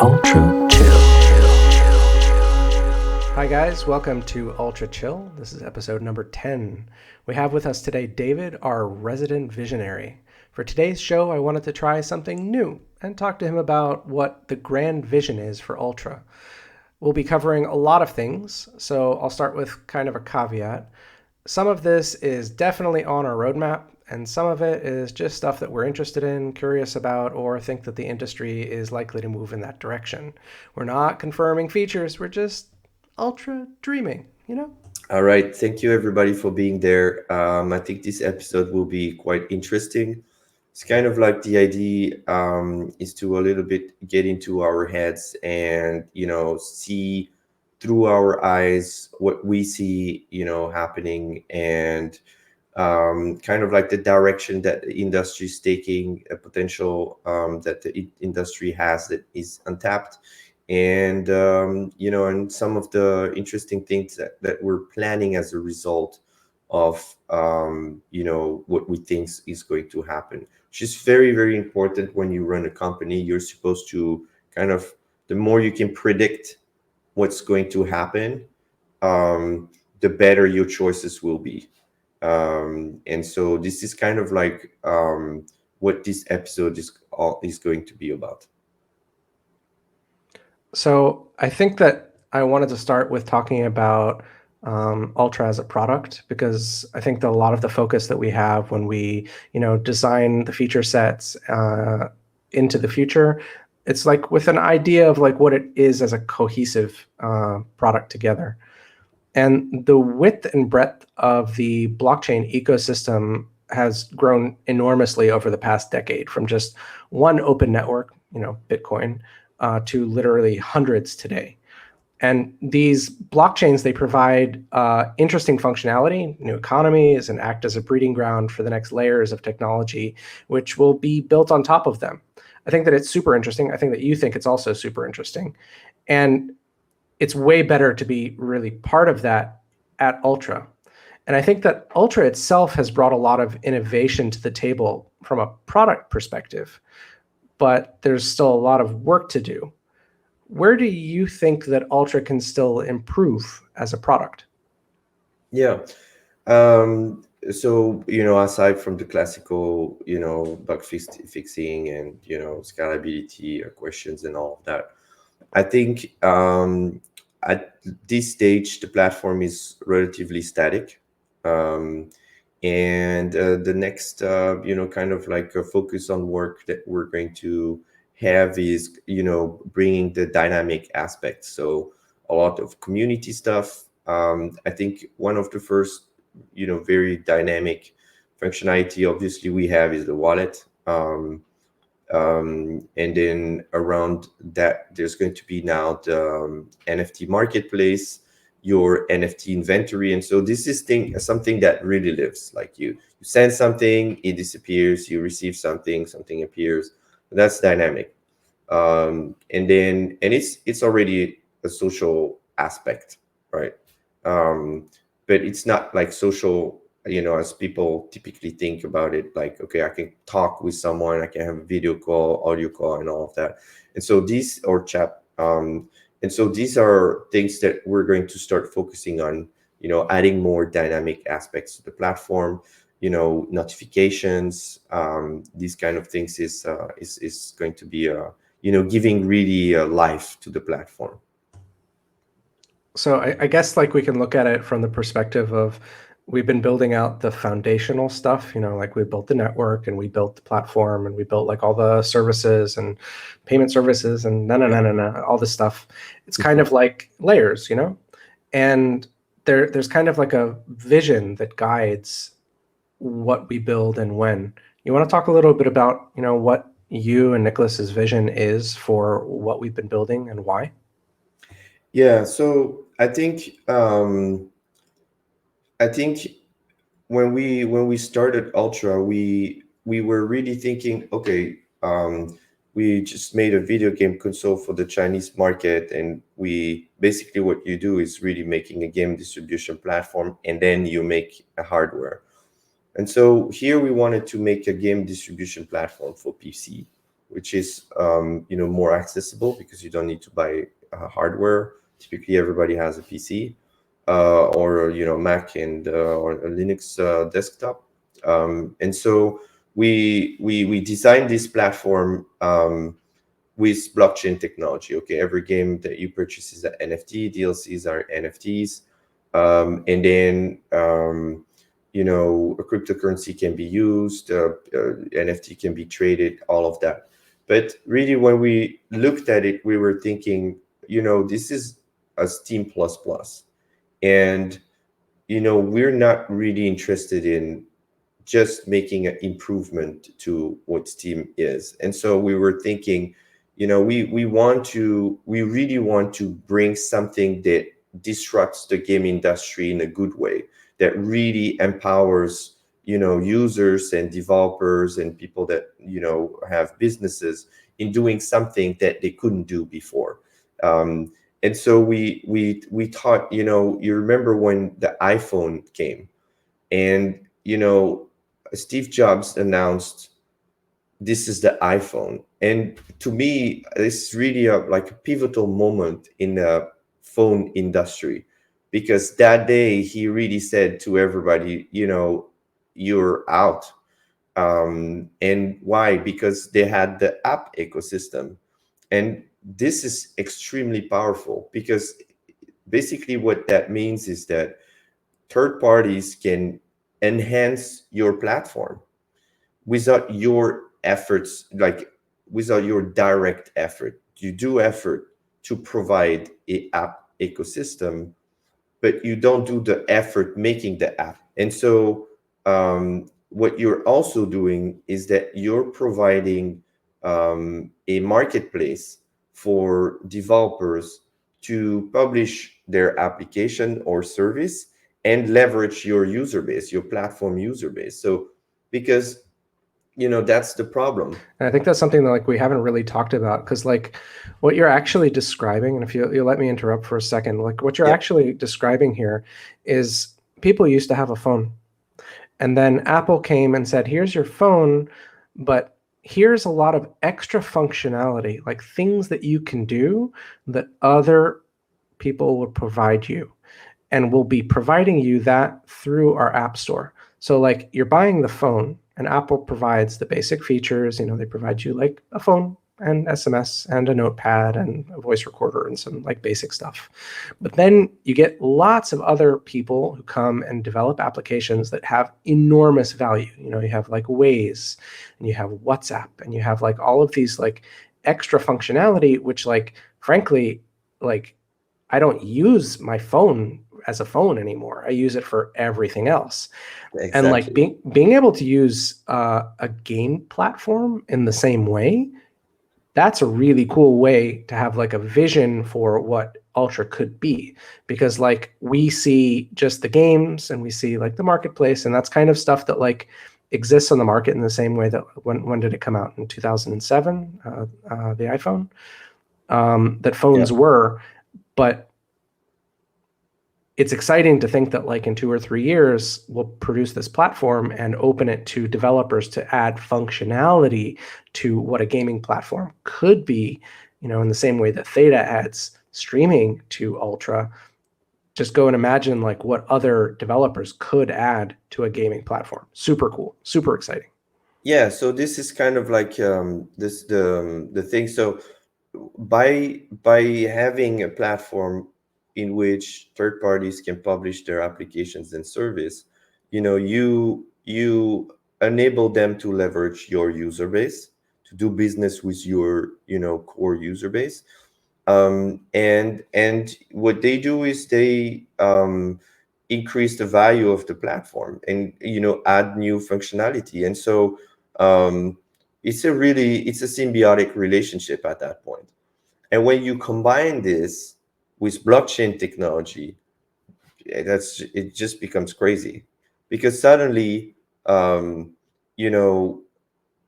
Ultra Chill. Hi guys, welcome to Ultra Chill. This is episode number 10. We have with us today David, our resident visionary. For today's show, I wanted to try something new and talk to him about what the grand vision is for Ultra. We'll be covering a lot of things, so I'll start with kind of a caveat. Some of this is definitely on our roadmap, and some of it is just stuff that we're interested in, curious about, or think that the industry is likely to move in that direction. We're not confirming features, we're just ultra dreaming, you know? All right. Thank you, everybody, for being there. I think this episode will be quite interesting. It's kind of like the idea is to a little bit get into our heads and, see through our eyes what we see, happening and kind of like the direction that the industry is taking, a potential that the industry has that is untapped and and some of the interesting things that we're planning as a result of what we think is going to happen, which is very, very important. When you run a company, you're supposed to kind of, the more you can predict what's going to happen, the better your choices will be. And so this is kind of like what this episode is going to be about. So I think that I wanted to start with talking about Ultra as a product, because I think that a lot of the focus that we have when we, design the feature sets into the future, it's like with an idea of like what it is as a cohesive product together. And the width and breadth of the blockchain ecosystem has grown enormously over the past decade, from just one open network, Bitcoin, to literally hundreds today. And these blockchains, they provide interesting functionality, new economies, and act as a breeding ground for the next layers of technology, which will be built on top of them. I think that it's super interesting. I think that you think it's also super interesting. And it's way better to be really part of that at Ultra. And I think that Ultra itself has brought a lot of innovation to the table from a product perspective, but there's still a lot of work to do. Where do you think that Ultra can still improve as a product? Yeah. So, aside from the classical, bug fixing and, scalability questions and all of that, I think at this stage, the platform is relatively static. And the next, kind of like a focus on work that we're going to have is, bringing the dynamic aspect. So a lot of community stuff. I think one of the first, very dynamic functionality, obviously, we have is the wallet. And then around that, there's going to be now the NFT marketplace, your NFT inventory. And so this is something that really lives. Like you send something, it disappears, you receive something appears. That's dynamic. And it's already a social aspect, right? But it's not like social, as people typically think about it, like, okay, I can talk with someone, I can have a video call, audio call, and all of that. And so these, or chat, and so these are things that we're going to start focusing on, adding more dynamic aspects to the platform, notifications, these kind of things is going to be, giving really life to the platform. So I guess like we can look at it from the perspective of, we've been building out the foundational stuff, like we built the network and we built the platform and we built like all the services and payment services and all this stuff. It's kind of like layers, and there's kind of like a vision that guides what we build and when. You want to talk a little bit about, what you and Nicolas's vision is for what we've been building and why? Yeah, so I think when we started Ultra, we were really thinking, okay, we just made a video game console for the Chinese market, and we basically, what you do is really making a game distribution platform, and then you make a hardware. And so here we wanted to make a game distribution platform for PC. which is more accessible because you don't need to buy hardware. Typically, everybody has a PC or Mac and or a Linux desktop, and so we designed this platform with blockchain technology. Okay, every game that you purchase is an NFT. DLCs are NFTs, and then a cryptocurrency can be used, NFT can be traded, all of that. But really, when we looked at it, we were thinking, this is a Steam plus plus, and we're not really interested in just making an improvement to what Steam is. And so we were thinking, we really want to bring something that disrupts the game industry in a good way, that really empowers, users and developers and people that, have businesses in doing something that they couldn't do before. And so we thought, you remember when the iPhone came, and Steve Jobs announced, this is the iPhone. And to me, this is really like a pivotal moment in the phone industry, because that day he really said to everybody, you're out. And why? Because they had the app ecosystem. And this is extremely powerful, because basically what that means is that third parties can enhance your platform without your efforts, like without your direct effort. You do effort to provide a app ecosystem, but you don't do the effort making the app. And so what you're also doing is that you're providing a marketplace for developers to publish their application or service and leverage your user base, your platform user base. So because that's the problem. And I think that's something that like we haven't really talked about, because like what you're actually describing, and if you'll let me interrupt for a second, like what you're Yeah. actually describing here is people used to have a phone, and then Apple came and said, here's your phone, but here's a lot of extra functionality, like things that you can do that other people will provide you, and we'll be providing you that through our app store. So like you're buying the phone, and Apple provides the basic features. They provide you like a phone and SMS and a notepad and a voice recorder and some like basic stuff. But then you get lots of other people who come and develop applications that have enormous value. You have like Waze, and you have WhatsApp, and you have like all of these like extra functionality, which like frankly, like I don't use my phone as a phone anymore. I use it for everything else. And like Exactly. being able to use a game platform in the same way, that's a really cool way to have like a vision for what Ultra could be. Because like we see just the games, and we see like the marketplace, and that's kind of stuff that like exists on the market in the same way that when did it come out? In 2007, the iPhone, that phones Yeah. were. But it's exciting to think that like in 2 or 3 years, we'll produce this platform and open it to developers to add functionality to what a gaming platform could be, in the same way that Theta adds streaming to Ultra. Just go and imagine like what other developers could add to a gaming platform. Super cool, super exciting. Yeah, so this is kind of like this the thing. So by having a platform in which third parties can publish their applications and service, you enable them to leverage your user base, to do business with your core user base. And what they do is they increase the value of the platform, and add new functionality. And so it's a symbiotic relationship at that point. And when you combine this with blockchain technology, it just becomes crazy, because suddenly um, you know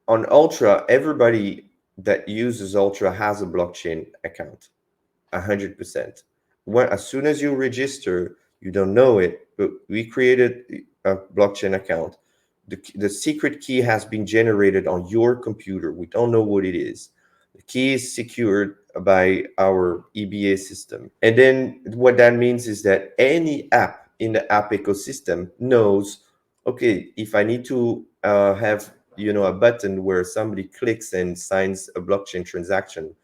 on Ultra, everybody that uses Ultra has a blockchain account, 100%. As soon as you register, you don't know it, but we created a blockchain account. the secret key has been generated on your computer. We don't know what it is. The key is secured by our EBA system. And then what that means is that any app in the app ecosystem knows, okay, if I need to have a button where somebody clicks and signs a blockchain transaction,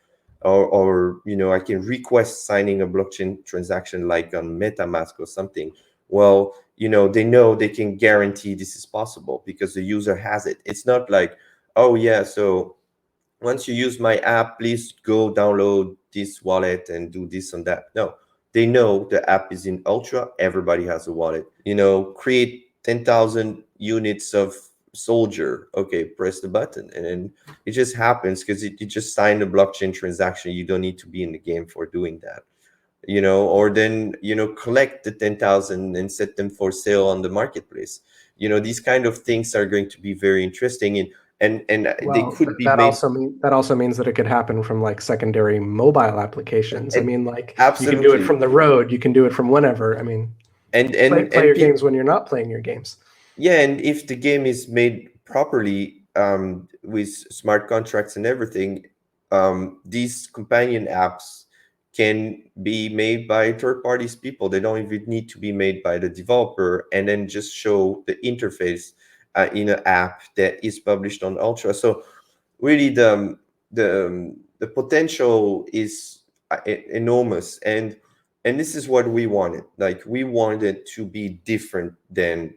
or I can request signing a blockchain transaction like on MetaMask or something. Well, they know they can guarantee this is possible because the user has it. It's not like, oh yeah, so once you use my app, please go download this wallet and do this and that. No, they know the app is in Ultra. Everybody has a wallet. Create 10,000 units of soldier. Okay, press the button. And then it just happens because you just signed a blockchain transaction. You don't need to be in the game for doing that. Or then, collect the 10,000 and set them for sale on the marketplace. These kind of things are going to be very interesting. And they Well, could be that made. also means that it could happen from like secondary mobile applications. I And mean, like you can do it absolutely. from the road, you can do it from whenever. I mean, and play and play and your people, games when you're not playing your games. yeah, and if the game is made properly, with smart contracts and everything, these companion apps can be made by third parties people. They don't even need to be made by the developer, and then just show the interface in an app that is published on Ultra. So really, the potential is enormous, and this is what we wanted. Like, we wanted to be different than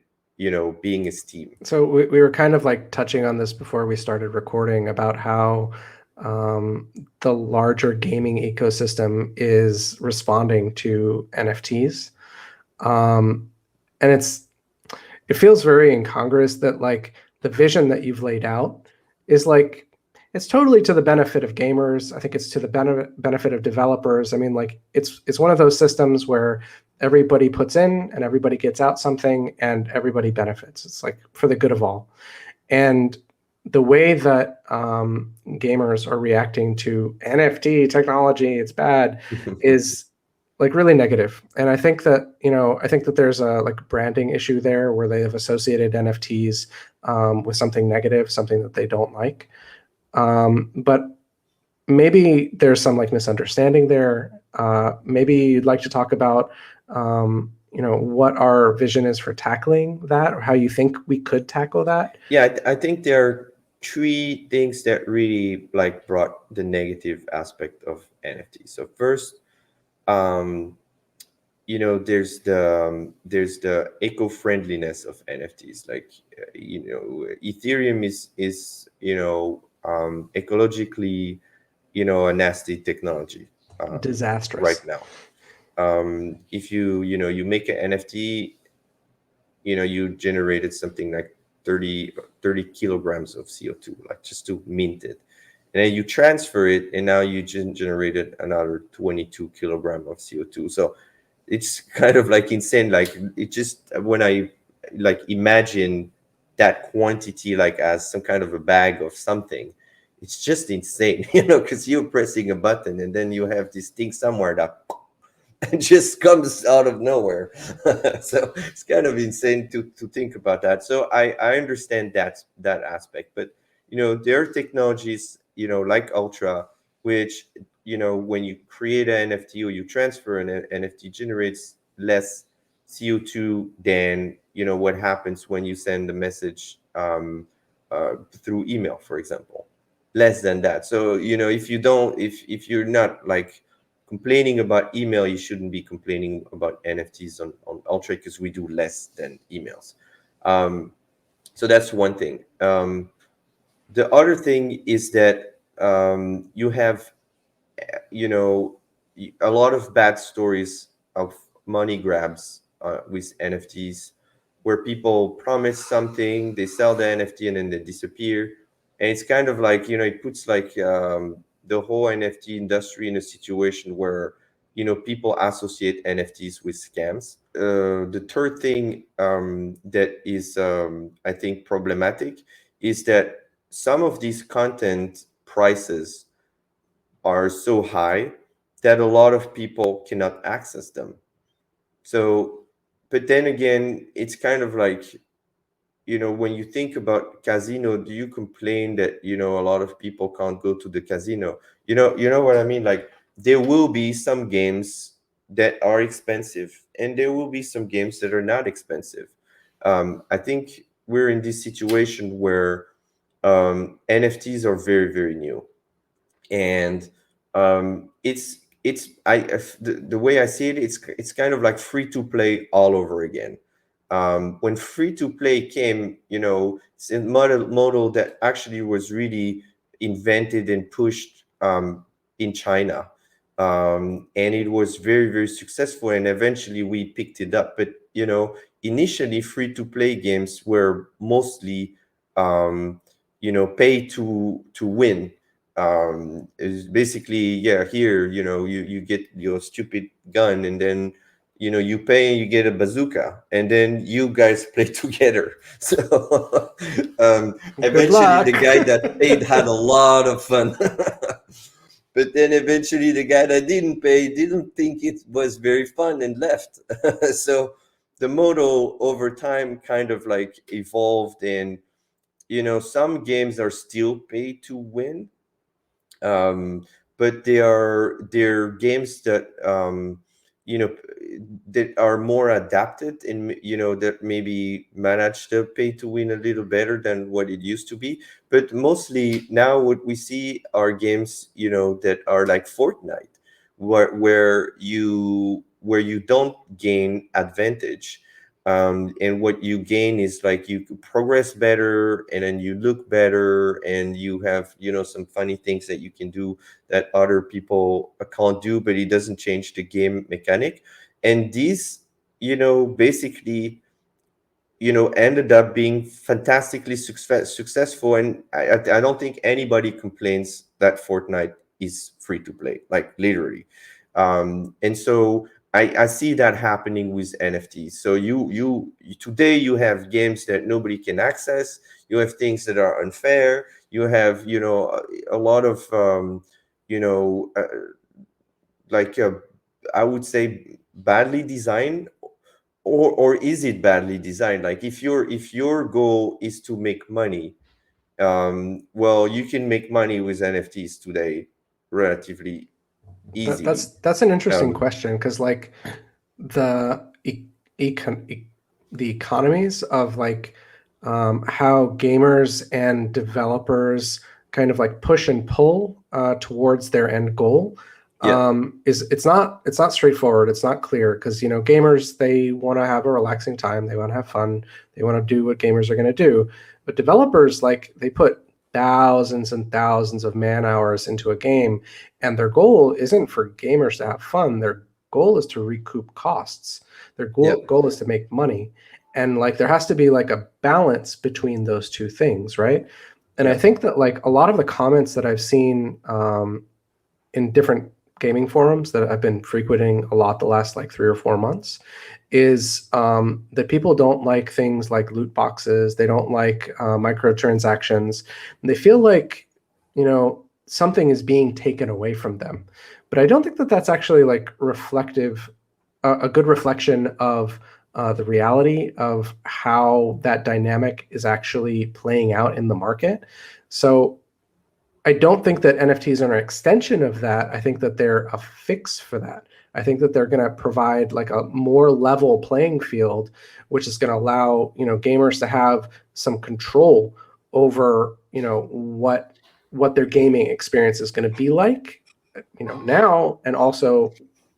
being a Steam. So we were kind of like touching on this before we started recording about how the larger gaming ecosystem is responding to NFTs. And it feels very incongruous that like the vision that you've laid out is like it's totally to the benefit of gamers. I think it's to the benefit of developers. I mean, like it's one of those systems where everybody puts in and everybody gets out something and everybody benefits. It's like for the good of all. And the way that gamers are reacting to NFT technology, it's bad, is like really negative. And I think that there's a like branding issue there where they have associated NFTs with something negative, something that they don't like. But maybe there's some like misunderstanding there. Maybe you'd like to talk about what our vision is for tackling that, or how you think we could tackle that. Yeah, I think there are three things that really like brought the negative aspect of NFT. So first, um, there's the eco-friendliness of NFTs. Like, Ethereum is ecologically, a nasty technology right Disastrous. now. If you make an NFT, you generated something like 30 kilograms of CO2, like, just to mint it. And then you transfer it, and now you generated another 22 kilogram of CO2. So it's kind of like insane. Like, it just, when I like imagine that quantity like as some kind of a bag of something, it's just insane, because you're pressing a button and then you have this thing somewhere that it just comes out of nowhere. So it's kind of insane to think about that. So I understand that aspect. But there are technologies, like Ultra, which, when you create an NFT or you transfer an NFT, generates less CO2 than what happens when you send a message through email, for example. Less than that. So if you're not like complaining about email, you shouldn't be complaining about NFTs on Ultra, because we do less than emails. So that's one thing. The other thing is that you have, a lot of bad stories of money grabs with NFTs, where people promise something, they sell the NFT, and then they disappear. And it's kind of like, it puts like the whole NFT industry in a situation where, people associate NFTs with scams. The third thing that is, I think, problematic, is that some of these content prices are so high that a lot of people cannot access them. So, but then again, it's kind of like, when you think about casino, do you complain that a lot of people can't go to the casino? You know what I mean? Like, there will be some games that are expensive, and there will be some games that are not expensive. I think we're in this situation where NFTs are very, very new, and the way I see it, it's kind of like free to play all over again. When free to play came, it's a model that actually was really invented and pushed in China, and it was very, very successful. And eventually we picked it up. But initially, free to play games were mostly pay to win. Is basically, yeah, here, you get your stupid gun, and then you pay and you get a bazooka, and then you guys play together. So Good eventually the luck. guy that paid had a lot of fun. But then eventually the guy that didn't pay didn't think it was very fun and left. So the model over time kind of like evolved, and some games are still pay to win, um, but they're games that you know that are more adapted, and that maybe manage the pay to win a little better than what it used to be. But mostly now what we see are games that are like Fortnite, where you don't gain advantage, and what you gain is like you could progress better, and then you look better, and you have some funny things that you can do that other people can't do, but it doesn't change the game mechanic. And these basically ended up being fantastically successful. And I don't think anybody complains that Fortnite is free to play, like literally. And so I see that happening with NFTs. So today you have games that nobody can access. You have things that are unfair. You have a lot of you know uh, like I would say badly designed, or is it badly designed? Like, if your goal is to make money, well, you can make money with NFTs today relatively easily. That's an interesting um question because like the the economies of like how gamers and developers kind of like push and pull towards their end goal yeah, is it's not straightforward. It's not clear because gamers, they want to have a relaxing time, they want to have fun, they want to do what gamers are going to do, but developers, like, they put thousands and thousands of man hours into a game, and their goal isn't for gamers to have fun. Their goal is to recoup costs. Their yeah, goal is to make money. And like there has to be like a balance between those two things, right? And I yeah, think that like a lot of the comments that I've seen in different gaming forums that I've been frequenting a lot the last like 3 or 4 months is that people don't like things like loot boxes. They don't like microtransactions. And they feel like, something is being taken away from them. But I don't think that that's actually like reflective, a good reflection of the reality of how that dynamic is actually playing out in the market. So I don't think that NFTs are an extension of that. I think that they're a fix for that. I think that they're going to provide like a more level playing field, which is going to allow, gamers to have some control over, what their gaming experience is going to be like, now, and also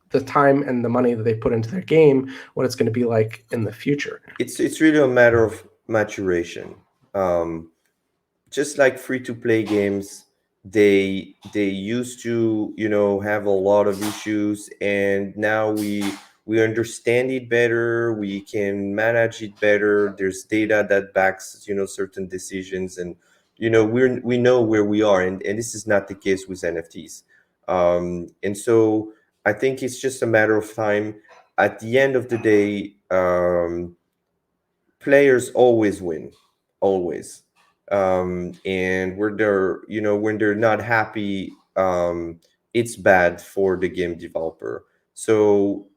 the time and the money that they put into their game, what it's going to be like in the future. it's really a matter of maturation. um just like free to play games, they used to have a lot of issues, and now we understand it better, we can manage it better, there's data that backs certain decisions, and we know where we are, and this is not the case with NFTs. And so I think it's just a matter of time. At the end of the day, players always win, always. And when they're not happy, it's bad for the game developer. So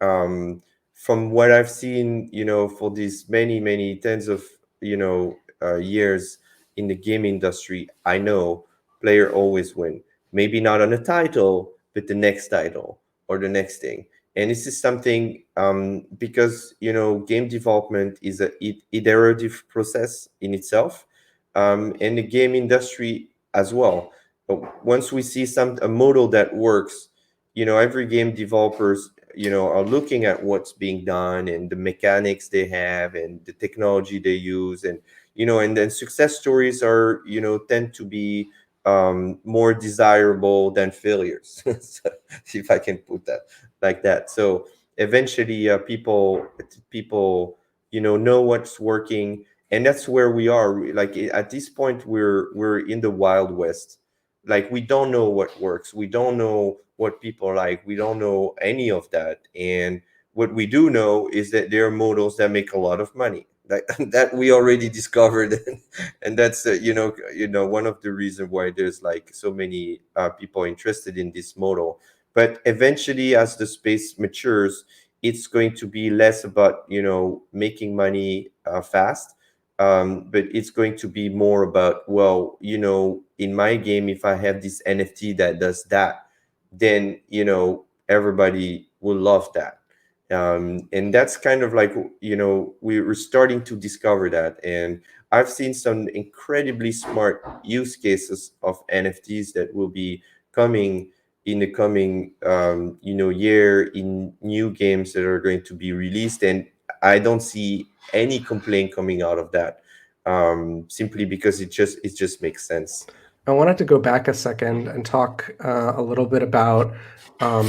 from what I've seen, for these many tens of years in the game industry, I know player always win. Maybe not on a title, but the next title or the next thing. And this is something, because game development is a iterative process in itself, and the game industry as well. But once we see a model that works, every game developers are looking at what's being done and the mechanics they have and the technology they use, and then success stories are tend to be more desirable than failures. So, if I can put that like that. So eventually, people know what's working, and that's where we are. Like at this point, we're in the wild west. Like we don't know what works, we don't know what people like, we don't know any of that. And what we do know is that there are models that make a lot of money, like that we already discovered. And that's one of the reasons why there's like so many people interested in this model. But eventually, as the space matures, it's going to be less about making money fast, but it's going to be more about, well, in my game, if I have this NFT that does that, then everybody will love that. And that's kind of like we're starting to discover that. And I've seen some incredibly smart use cases of NFTs that will be coming in the coming year, in new games that are going to be released. And I don't see any complaint coming out of that, simply because it just makes sense. I wanted to go back a second and talk a little bit about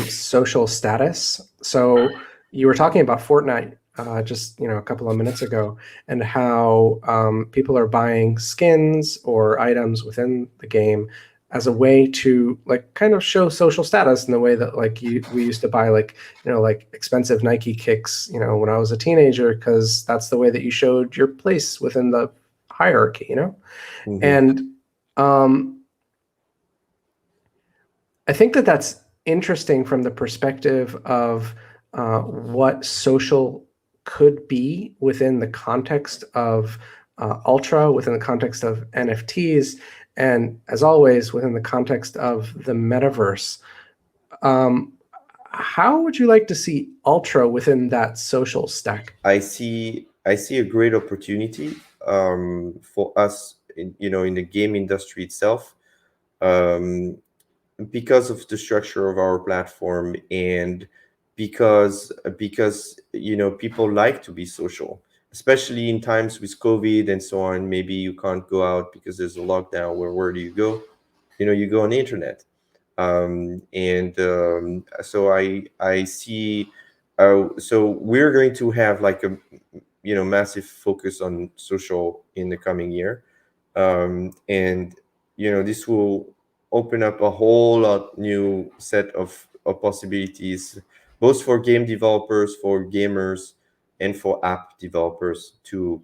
social status. So you were talking about Fortnite just a couple of minutes ago, and how people are buying skins or items within the game as a way to like kind of show social status in the way that like we used to buy like like expensive Nike kicks when I was a teenager, because that's the way that you showed your place within the hierarchy. Hmm. And um, I think that that's interesting from the perspective of what social could be within the context of Ultra, within the context of NFTs, and as always, within the context of the metaverse. Um, how would you like to see Ultra within that social stack? I see a great opportunity, for us in the game industry itself, um, because of the structure of our platform, and because people like to be social, especially in times with COVID and so on. Maybe you can't go out because there's a lockdown. Where do you go? You go on the internet. And so I see, so we're going to have like a massive focus on social in the coming year. And this will open up a whole lot new set of possibilities, both for game developers, for gamers, and for app developers to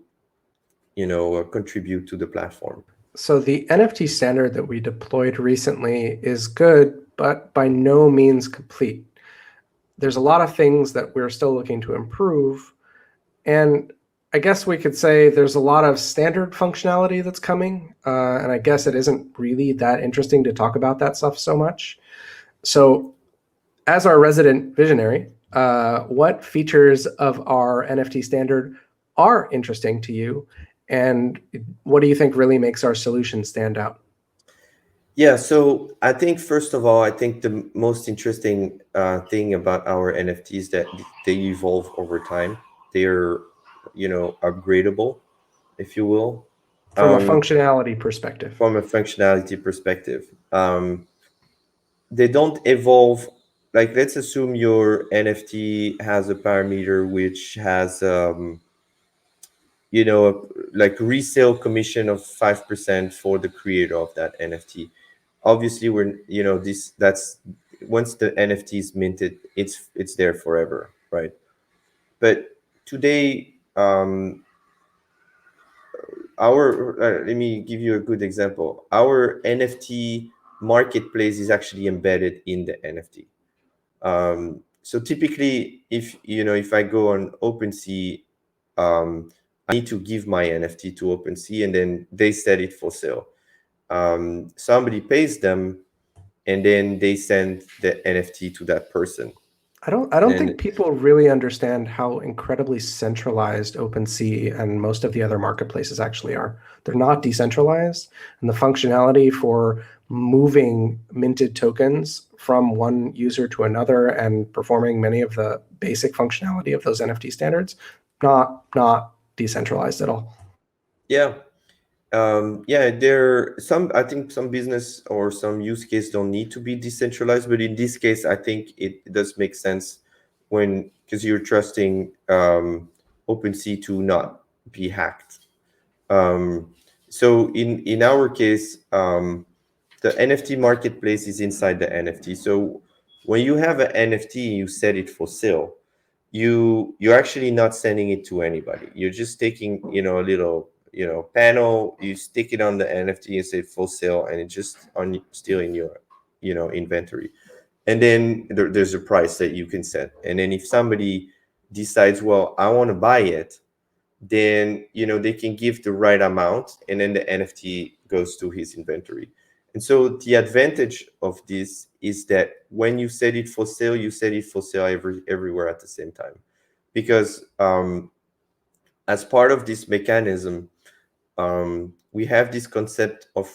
contribute to the platform. So the NFT standard that we deployed recently is good, but by no means complete. There's a lot of things that we're still looking to improve. And I guess we could say there's a lot of standard functionality that's coming. And I guess it isn't really that interesting to talk about that stuff so much. So, as our resident visionary, what features of our NFT standard are interesting to you? And what do you think really makes our solution stand out? Yeah, so I think first of all, I think the most interesting thing about our NFTs that they evolve over time. They're upgradable, if you will, From a um, functionality perspective? from a functionality perspective. They don't evolve. Like, let's assume your NFT has a parameter which has like resale commission of 5% for the creator of that NFT. Obviously, we're this that's once the NFT is minted, it's there forever, right? But today, our let me give you a good example. Our NFT marketplace is actually embedded in the NFT. So typically, if I go on OpenSea, I need to give my NFT to OpenSea, and then they set it for sale. Somebody pays them, and then they send the NFT to that person. I don't And think people really understand how incredibly centralized OpenSea and most of the other marketplaces actually are. They're not decentralized, and the functionality for moving minted tokens from one user to another and performing many of the basic functionality of those NFT standards, not decentralized at all. yeah, yeah, there some, I think some business or some use case don't need to be decentralized, but in this case, I think it does make sense when, because you're trusting OpenSea to not be hacked. Um, so in our case, the NFT marketplace is inside the NFT. So when you have an NFT, you set it for sale. You're actually not sending it to anybody. You're just taking, a little, panel. You stick it on the NFT and say for sale, and it's just on still in your, inventory. And then there's a price that you can set. And then if somebody decides, well, I want to buy it, then they can give the right amount, and then the NFT goes to his inventory. And so the advantage of this is that when you set it for sale, you set it for sale everywhere at the same time, because as part of this mechanism, we have this concept of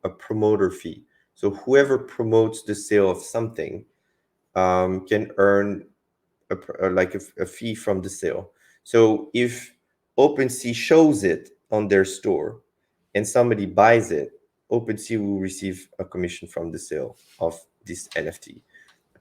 a promoter fee. So whoever promotes the sale of something can earn a fee from the sale. So if OpenSea shows it on their store and somebody buys it, OpenSea will receive a commission from the sale of this NFT.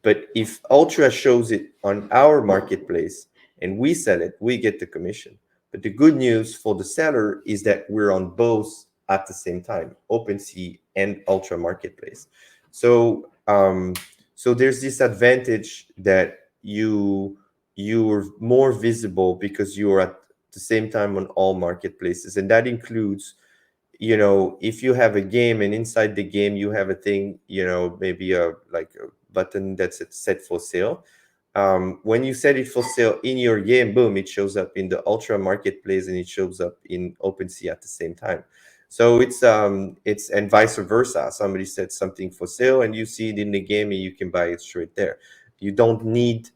But if Ultra shows it on our marketplace and we sell it, we get the commission. But the good news for the seller is that we're on both at the same time, OpenSea and Ultra marketplace. So there's this advantage that you're more visible because you're at the same time on all marketplaces, and that includes, if you have a game and inside the game you have a thing, maybe a button that's set for sale. When you set it for sale in your game, boom, it shows up in the Ultra marketplace and it shows up in OpenSea at the same time. So it's and vice versa. Somebody sets something for sale and you see it in the game and you can buy it straight there. You don't need,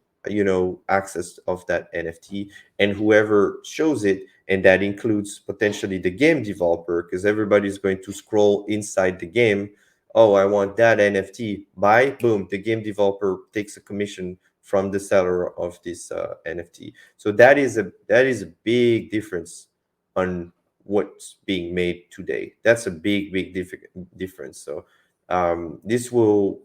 access of that NFT, and whoever shows it, and that includes potentially the game developer, because everybody's going to scroll inside the game. Oh, I want that NFT. Buy, boom, the game developer takes a commission from the seller of this NFT. So that is a big difference on what's being made today. That's a big difference. So this will,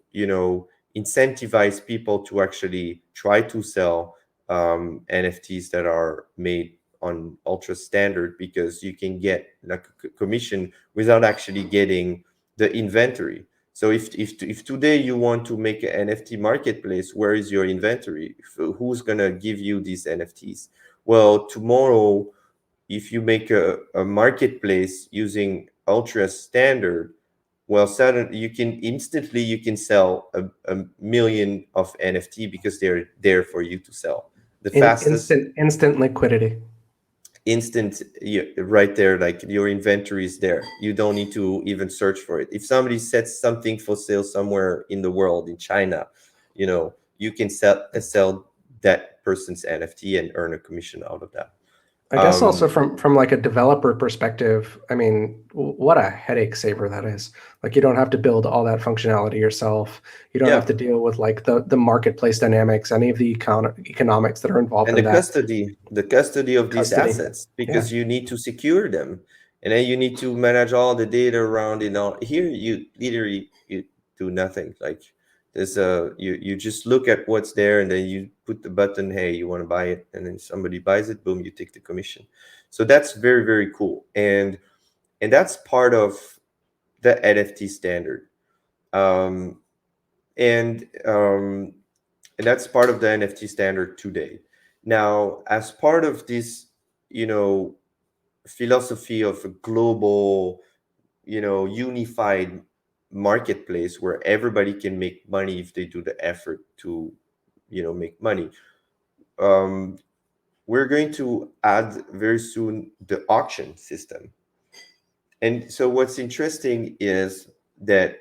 incentivize people to actually try to sell NFTs that are made on Ultra Standard, because you can get like a commission without actually getting the inventory. So if today you want to make an NFT marketplace, where is your inventory? Who's gonna give you these NFTs? Well, tomorrow, if you make a marketplace using Ultra Standard, well, suddenly you can sell a million of NFT because they're there for you to sell. The fastest Instant liquidity. instant, right there, like your inventory is there. You don't need to even search for it. If somebody sets something for sale somewhere in the world, in China, you can sell that person's NFT and earn a commission out of that. I guess also from like a developer perspective, I mean, what a headache saver that is. Like you don't have to build all that functionality yourself. You don't have Yeah, to deal with like the marketplace dynamics, any of the economics that are involved and in that the custody of these custody. assets, Yeah. because you need to secure them, and then you need to manage all the data around it. All here, you literally you do nothing. Like there's you just look at what's there, and then you put the button, hey, you want to buy it, and then somebody buys it, boom, you take the commission. So that's very cool, and that's part of the NFT standard. um and um and that's part of the NFT standard today. Now, as part of this, you know, philosophy of a global, unified marketplace where everybody can make money if they do the effort to, make money. Um, we're going to add very soon the auction system. And so what's interesting is that,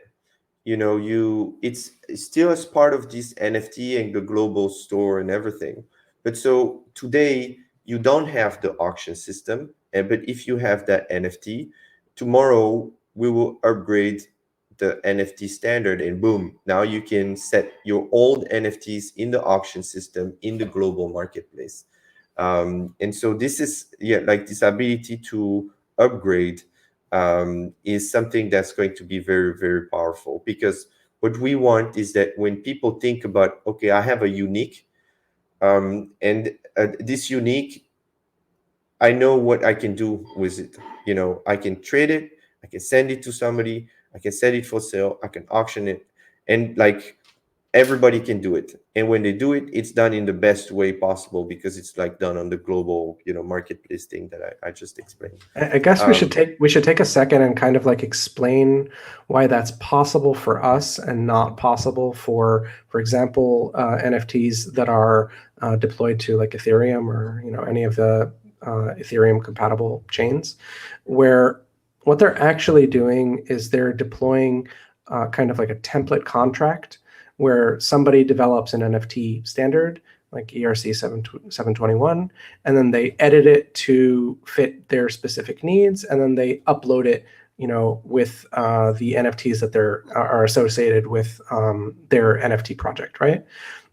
it's still as part of this NFT and the global store and everything. But so today you don't have the auction system, but if you have that NFT, tomorrow we will upgrade the NFT standard, and boom, now you can set your old NFTs in the auction system in the global marketplace. And so this is, yeah, like this ability to upgrade is something that's going to be very, very powerful, because what we want is that when people think about, okay, I have a unique, and this unique, I know what I can do with it. I can trade it, I can send it to somebody, I can set it for sale, I can auction it, and like everybody can do it. And when they do it, it's done in the best way possible, because it's like done on the global, marketplace thing that I just explained. I guess Um, we should take a second and kind of like explain why that's possible for us and not possible for example, NFTs that are deployed to like Ethereum or any of the Ethereum compatible chains, where what they're actually doing is they're deploying kind of like a template contract where somebody develops an NFT standard like ERC 721, and then they edit it to fit their specific needs, and then they upload it, with the NFTs that are associated with their NFT project, right?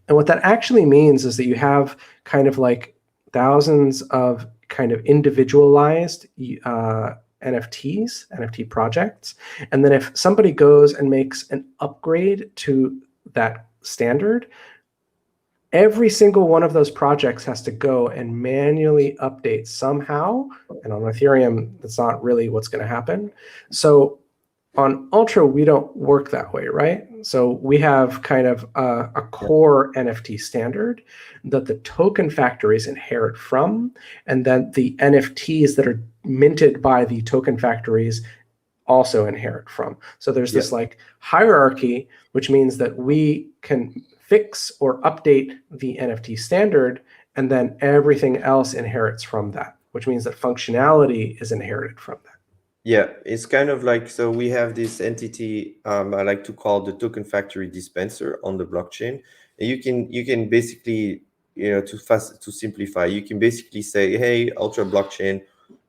And what that actually means is that you have kind of like thousands of kind of individualized NFT projects, and then if somebody goes and makes an upgrade to that standard, every single one of those projects has to go and manually update somehow. And on Ethereum, that's not really what's going to happen. So on Ultra, we don't work that way, right? So we have kind of a core NFT standard that the token factories inherit from, and then the NFTs that are minted by the token factories also inherit from. So there's yeah, this like hierarchy, which means that we can fix or update the NFT standard, and then everything else inherits from that, which means that functionality is inherited from that. yeah, it's kind of like, so we have this entity, I like to call the token factory dispenser on the blockchain. And you can basically, to simplify, you can basically say, hey, Ultra blockchain,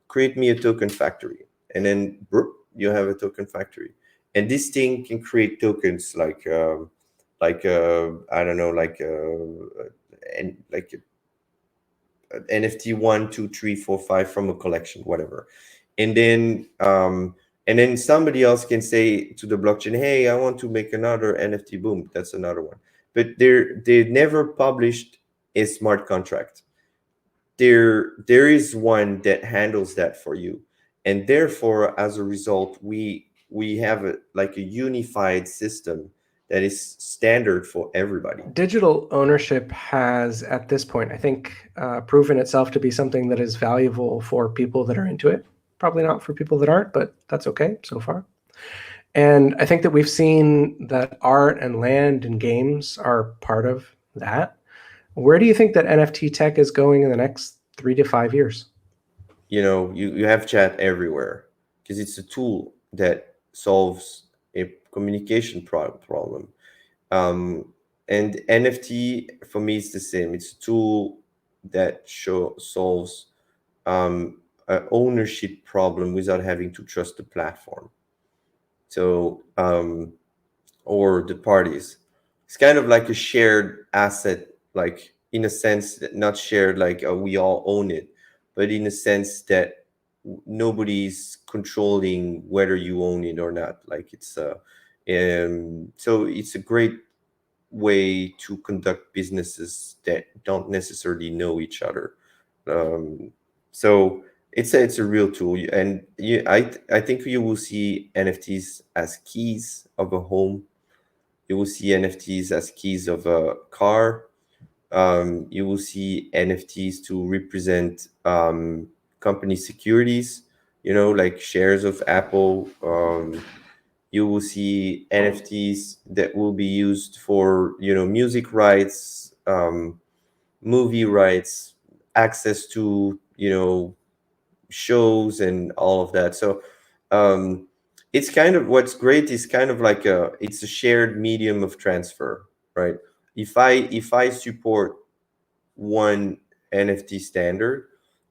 create me a token factory, and then you have a token factory, and this thing can create tokens like I don't know, and like NFT 1, 2, 3, 4, 5 from a collection, whatever. And then somebody else can say to the blockchain, hey, I want to make another NFT, boom, that's another one. But they never published a smart contract. There is one that handles that for you, and therefore as a result we have like a unified system that is standard for everybody. Digital ownership has, at this point, I think, proven itself to be something that is valuable for people that are into it. Probably not for people that aren't, but that's okay so far. And I think that we've seen that art and land and games are part of that. Where do you think that NFT tech is going in the next 3 to 5 years? You have chat everywhere, because it's a tool that solves a communication problem. And NFT for me is the same. It's a tool that solves an ownership problem without having to trust the platform. So or the parties. It's kind of like a shared asset, like in a sense that not shared like we all own it, but in a sense that nobody's controlling whether you own it or not. Like so it's a great way to conduct businesses that don't necessarily know each other. Um, so it's a real tool, and I think you will see NFTs as keys of a home. You will see NFTs as keys of a car. You will see NFTs to represent company securities, like shares of Apple. You will see NFTs that will be used for, music rights, movie rights. access to, shows and all of that. So um, it's kind of, what's great is kind of like it's a shared medium of transfer, right? If I support one NFT standard,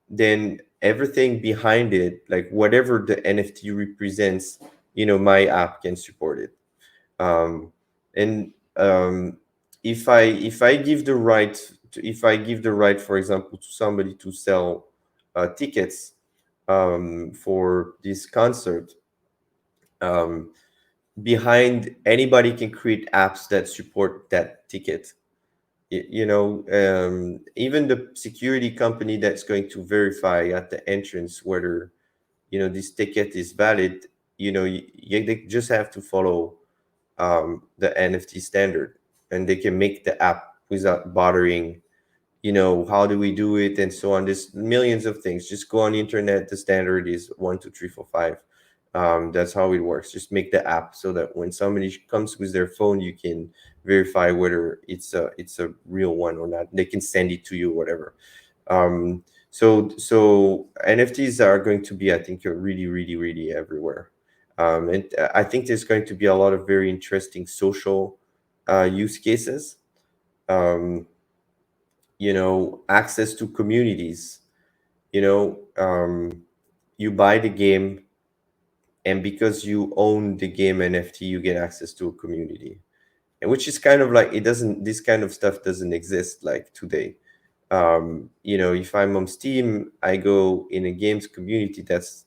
then everything behind it, like whatever the NFT represents, my app can support it. Um, and if I give the right if I give the right, for example, to somebody to sell tickets for this concert, um, behind anybody can create apps that support that ticket. Even the security company that's going to verify at the entrance whether this ticket is valid, they just have to follow the NFT standard, and they can make the app without bothering, how do we do it and so on. There's millions of things. Just go on the internet. The standard is 1 2 3 4 5. That's how it works. Just make the app so that when somebody comes with their phone, you can verify whether it's a real one or not. They can send it to you, whatever. So NFTs are going to be, I think, really, really, really everywhere. And I think there's going to be a lot of very interesting social use cases. Um, Access to communities. You buy the game, and because you own the game NFT, you get access to a community, and which is kind of like, it doesn't this kind of stuff doesn't exist like today. If I'm on Steam, I go in a games community. That's,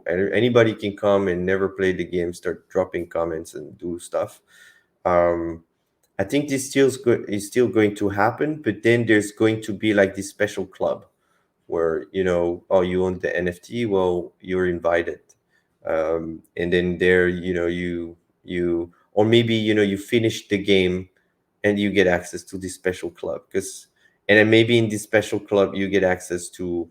anybody can come and never play the game, start dropping comments and do stuff. um, I think this is still going to happen, but then there's going to be like this special club where, oh, you own the NFT, well, you're invited. And then there, or maybe, you finish the game and you get access to this special club, and then maybe in this special club you get access to,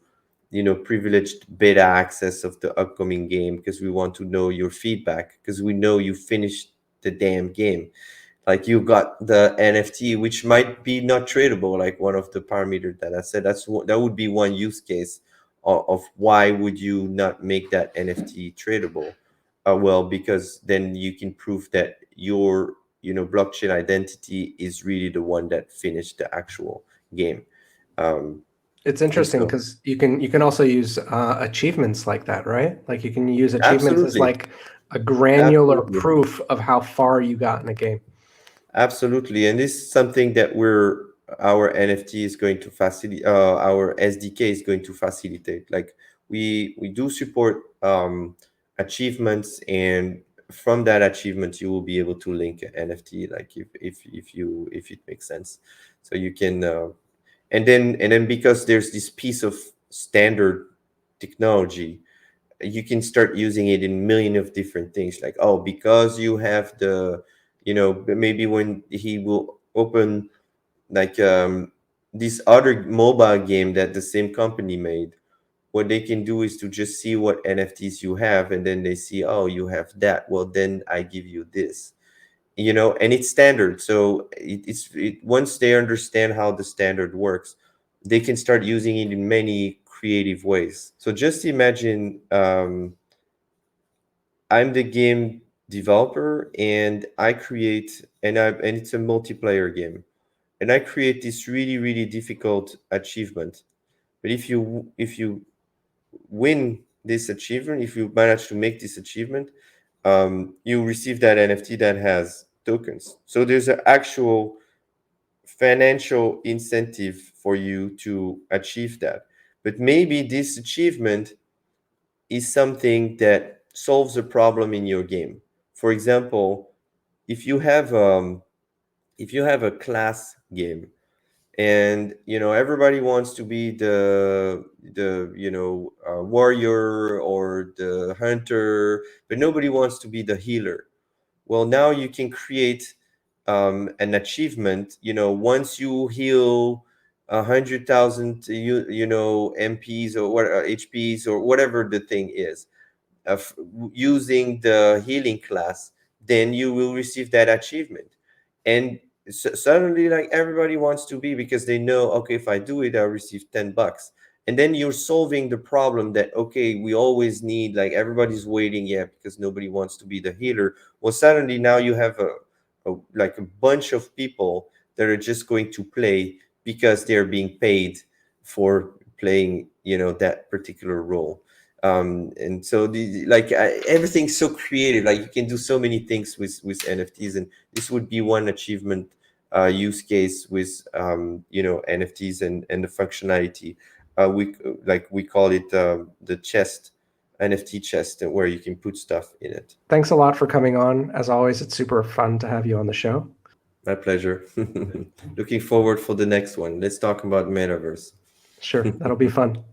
privileged beta access of the upcoming game, because we want to know your feedback, because we know you finished the damn game. Like, you got the NFT, which might be not tradable, like one of the parameters that I said. That would be one use case of why would you not make that NFT tradable? Well, because then you can prove that your, blockchain identity is really the one that finished the actual game. Um, It's and interesting so, because you can also use achievements like that, right? Like you can use achievements as absolutely, like a granular absolutely. proof of how far you got in a game. Absolutely, and this is something that our NFT is going to facilitate. Our SDK is going to facilitate. Like, we do support achievements, and from that achievement, you will be able to link an NFT. Like, if it makes sense, so you can. And then because there's this piece of standard technology, you can start using it in million of different things, like, oh, because you have the, maybe when he will open, like, this other mobile game that the same company made, what they can do is to just see what NFTs you have, and then they see, oh, you have that, well, then I give you this, and it's standard. So once they understand how the standard works, they can start using it in many creative ways. So just imagine, I'm the game developer, and and it's a multiplayer game, and I create this really, really difficult achievement. But if you win this achievement, if you manage to make this achievement, you receive that NFT that has tokens. So there's an actual financial incentive for you to achieve that. But maybe this achievement is something that solves a problem in your game. For example, if you have a class game, and everybody wants to be the warrior or the hunter, but nobody wants to be the healer. Well, now you can create an achievement. Once you heal 100,000, MPs, or what, HPs, or whatever the thing is, of using the healing class, then you will receive that achievement. And suddenly like everybody wants to be, because they know, okay, if I do it, I'll receive $10. And then you're solving the problem that, okay, we always need, like everybody's waiting, yeah, because nobody wants to be the healer. Well, suddenly now you have like a bunch of people that are just going to play because they're being paid for playing, that particular role. And so everything's so creative, like you can do so many things with NFTs, and this would be one achievement use case with NFTs and the functionality. We call it the chest, NFT chest, where you can put stuff in it. Thanks a lot for coming on. As always, it's super fun to have you on the show. My pleasure. Looking forward for the next one. Let's talk about metaverse. Sure, that'll be fun.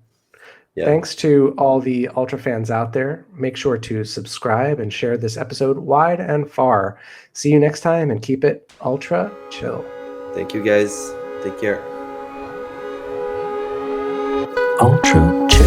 Yeah. Thanks to all the Ultra fans out there. Make sure to subscribe and share this episode wide and far. See you next time, and keep it ultra chill. Thank you, guys. Take care. Ultra chill.